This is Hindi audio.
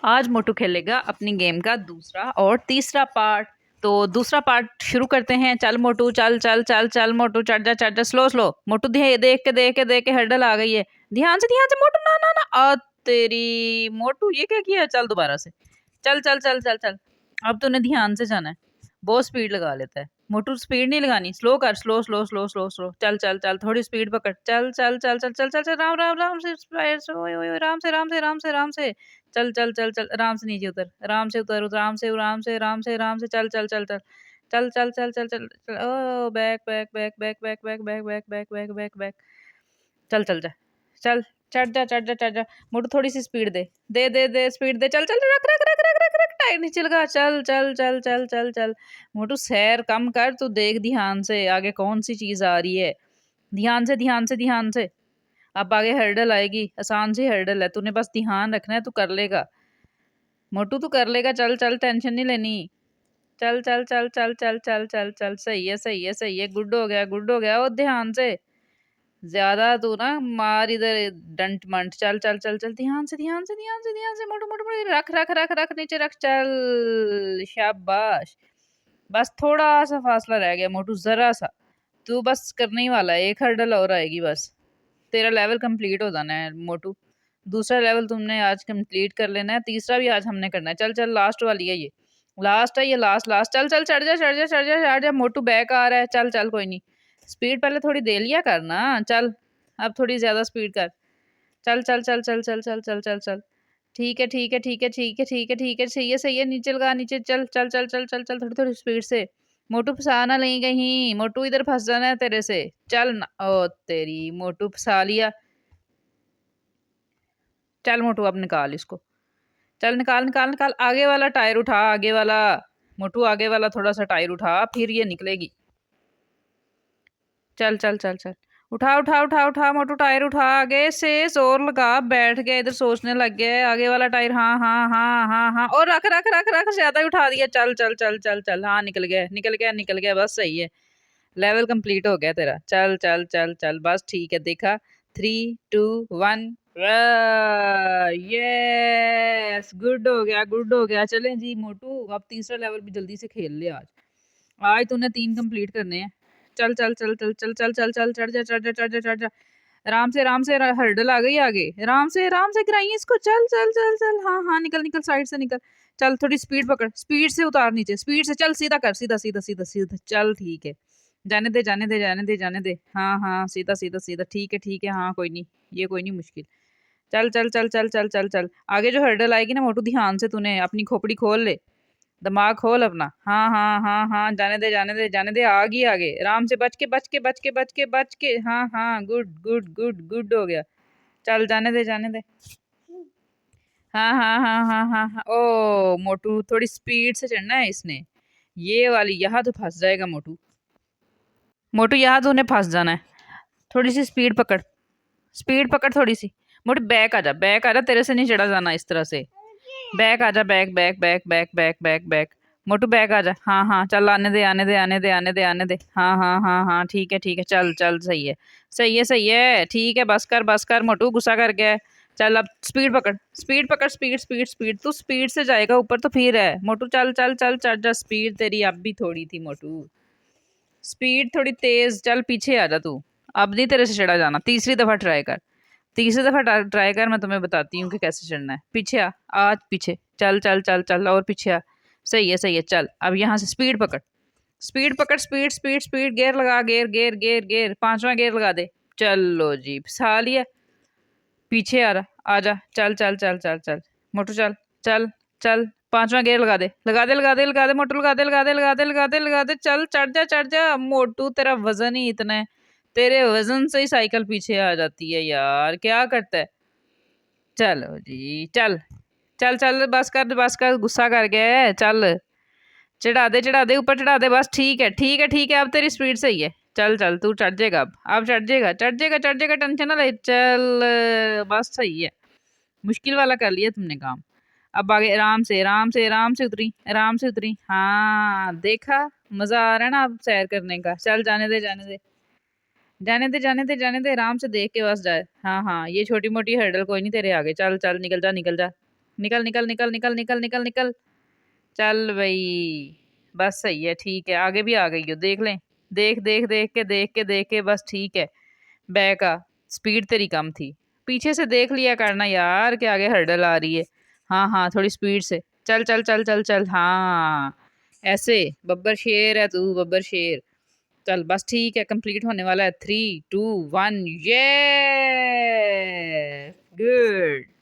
आज मोटू खेलेगा अपनी गेम का दूसरा और तीसरा पार्ट। तो दूसरा पार्ट शुरू करते हैं। चल मोटू, चल चल चल चल मोटू, चढ़ जा स्लो स्लो। मोटू देख के हर्डल आ गई है। ध्यान से मोटू, ना ना ना आ तेरी। मोटू ये क्या किया? चल दोबारा से। चल चल चल चल चल। अब तूने ध्यान से जाना है। बहुत स्पीड लगा लेता है मोटू। स्पीड नहीं लगानी, स्लो कर, slow slow slow slow slow. चल चल चल, थोड़ी स्पीड पकड़। चल चल चल चल चल चल चल, राम राम राम से, ओए ओए, राम से राम से राम से राम से। चल चल चल चल, आराम से नीचे उतर, आराम से उतर, आराम से आराम से आराम से आराम से। चल चल चल चल चल चल चल चल चल चल। Oh back back back back back back back back back back back back. चल चल जा, चल चढ़ जा। मोटू थोड़ी सी स्पीड दे स्पीड दे। चल चल, रख रख रख रख रख रख, टायर नीचे लगा। चल चल चल चल चल चल। मोटू सैर कम कर, तू देख ध्यान से आगे कौन सी चीज आ रही है। ध्यान से ध्यान से ध्यान से। अब आगे हर्डल आएगी, आसान सी हर्डल है, तूने बस ध्यान रखना है, तू कर लेगा मोटू, तू कर लेगा। चल चल, टेंशन नहीं लेनी। चल चल चल चल चल चल चल चल, सही है सही है सही है, गुड हो गया गुड हो गया। और ध्यान से, ज्यादा तू ना मार इधर डंट मंट। चल चल चल चल, ध्यान से ध्यान से ध्यान से ध्यान से। मोटू मोटू मोटू, रख रख रख रख, नीचे रख। चल शाबाश। बस थोड़ा सा फासला रह गया मोटू, जरा सा। तू बस करने ही वाला है, एक हर्डल और आएगी बस, तेरा लेवल कंप्लीट हो जाना है मोटू। दूसरा लेवल तुमने आज कंप्लीट कर लेना है, तीसरा भी आज हमने करना है। चल चल, लास्ट वाली है ये, लास्ट है ये, लास्ट लास्ट। चल चल, चढ़ जा चढ़ जा चढ़ जा चढ़ जा। मोटू बैक आ रहा है। चल चल, कोई नहीं, स्पीड पहले थोड़ी दे लिया करना। चल अब थोड़ी ज्यादा स्पीड कर। चल चल चल चल चल चल चल चल चल। ठीक है ठीक है ठीक है ठीक है ठीक है ठीक है, सही है सही है। नीचे लगा, नीचे। चल चल चल चल चल चल, थोड़ी थोड़ी स्पीड से। मोटू फंसा ना नहीं कहीं, मोटू इधर फंस जाना है तेरे से। चल ना, ओ तेरी, मोटू फंसा लिया। चल मोटू, अब निकाल इसको। चल निकाल निकाल निकाल, आगे वाला टायर उठा, आगे वाला। मोटू आगे वाला थोड़ा सा टायर उठा, फिर ये निकलेगी। चल चल चल चल, उठा उठा उठा उठा मोटू, टायर उठा, आगे से जोर लगा। बैठ गया इधर, सोचने लग गया। आगे वाला टायर, हाँ हाँ हाँ हाँ हाँ, और रख रख रख रख, ज्यादा ही उठा दिया। चल चल चल चल चल, हाँ निकल गया निकल गया निकल गया, बस सही है। लेवल कंप्लीट हो गया तेरा। चल चल चल चल, बस ठीक है। देखा, 3 2 1। यस, गुड हो गया गुड हो गया। चलें जी मोटू, अब तीसरा लेवल भी जल्दी से खेल ले आज। आज तूने 3 कंप्लीट करने हैं। चल चल चल चल चल चल चल चल, चढ़ जा चढ़ जा चढ़ जा चढ़ जा। आराम से, हर्डल आ गई आगे। आराम से गिराइए इसको। चल चल चल चल, हाँ हाँ, निकल निकल, साइड से निकल। चल थोड़ी स्पीड पकड़, स्पीड से उतार नीचे, स्पीड से। चल सीधा कर, सीधा सीधा सीधा सीधा। चल ठीक है, जाने दे जाने दे जाने दे जाने दे। हाँ हाँ, सीधा सीधा सीधा, ठीक है हाँ, कोई नहीं, ये कोई नहीं मुश्किल। चल चल चल चल चल चल चल, आगे जो हर्डल आएगी ना मोटू, ध्यान से तूने अपनी खोपड़ी खोल ले, दिमाग खोल अपना। हाँ हाँ हाँ हाँ, जाने दे जाने दे जाने दे, आगे आगे, आराम से, बच के बच के बच के बच के बच के। हाँ हाँ, गुड गुड गुड गुड हो गया। चल जाने दे जाने दे। हाँ हाँ हाँ हाँ हाँ हाँ। ओ मोटू, थोड़ी स्पीड से चढ़ना है इसने, ये वाली। यहाँ तो फंस जाएगा मोटू। मोटू यहाँ तो उन्हें फंस जाना है। थोड़ी सी स्पीड पकड़ थोड़ी सी। मोटू बैक आ जा, बैक आ जा, तेरे से नहीं चढ़ा जाना इस तरह से। बैक आ जा, back back back back back back back. Motu back आ जा। हाँ हाँ, चल, आने दे आने दे आने दे आने दे आने दे। हाँ हाँ हाँ हाँ, ठीक है, चल चल, सही है सही है सही है, ठीक है। बस कर मोटू, गुस्सा कर गया है। चल अब स्पीड पकड़, स्पीड पकड़, स्पीड स्पीड स्पीड। तू स्पीड से जाएगा ऊपर तो फिर है मोटू। चल चल चल चल जा, स्पीड तेरी अब भी थोड़ी थी मोटू, स्पीड थोड़ी तेज। चल पीछे आ जा तू, अब नहीं तेरे से चढ़ा जाना। तीसरी दफा ट्राई कर, तीसरी दफा ट्राई कर, मैं तुम्हें बताती हूँ कि कैसे चढ़ना है। पीछे आ, आज पीछे। चल चल चल चल, और पीछे आ। सही है। चल अब यहाँ से स्पीड पकड़, स्पीड पकड़, स्पीड स्पीड स्पीड। गेयर लगा, गेयर गेयर गेयर गेयर, पांचवा गेयर लगा दे। चलो जी, फंसा लिया। पीछे आ रहा, आजा। चल चल चल चल चल मोटू, चल चल चल, पांचवा गेयर लगा दे लगा दे लगा दे लगा दे मोटू, लगा दे लगा दे लगा दे लगा दे लगा दे। चल चढ़ जा मोटू, तेरा वजन ही इतना है, तेरे वजन से ही साइकिल पीछे आ जाती है यार, क्या करता है। चलो जी, चल चल चल, बस कर, गुस्सा कर गया है। चल चढ़ा दे ऊपर, चढ़ा दे, बस ठीक है, अब तेरी स्पीड सही है। चल चल, तू चढ़ जाएगा, अब चढ़ जाएगा, टेंशन ना ले। चल बस सही है, मुश्किल वाला कर लिया तुमने काम। अब आगे आराम से आराम से आराम से उतरी, आराम से उतरी। हाँ देखा, मजा आ रहा है ना अब सैर करने का। चल जाने दे जाने दे जाने दे जाने दे जाने दे, आराम से देख के बस जाए। हाँ हाँ, ये छोटी मोटी हर्डल कोई नहीं तेरे आगे। चल चल, निकल जा निकल जा। निकल निकल निकल निकल निकल निकल निकल। चल भाई, बस सही है, ठीक है, आगे भी आ गई हो, देख लें। देख देख देख के बस ठीक है। बैक आ, स्पीड तेरी कम थी। पीछे से देख लिया करना यार कि आगे हर्डल आ रही है। हाँ हाँ, थोड़ी स्पीड से चल चल चल चल चल, हाँ ऐसे। बब्बर शेर है तू, बब्बर शेर। चल बस ठीक है, कंप्लीट होने वाला है। 3 2 1, ये गुड।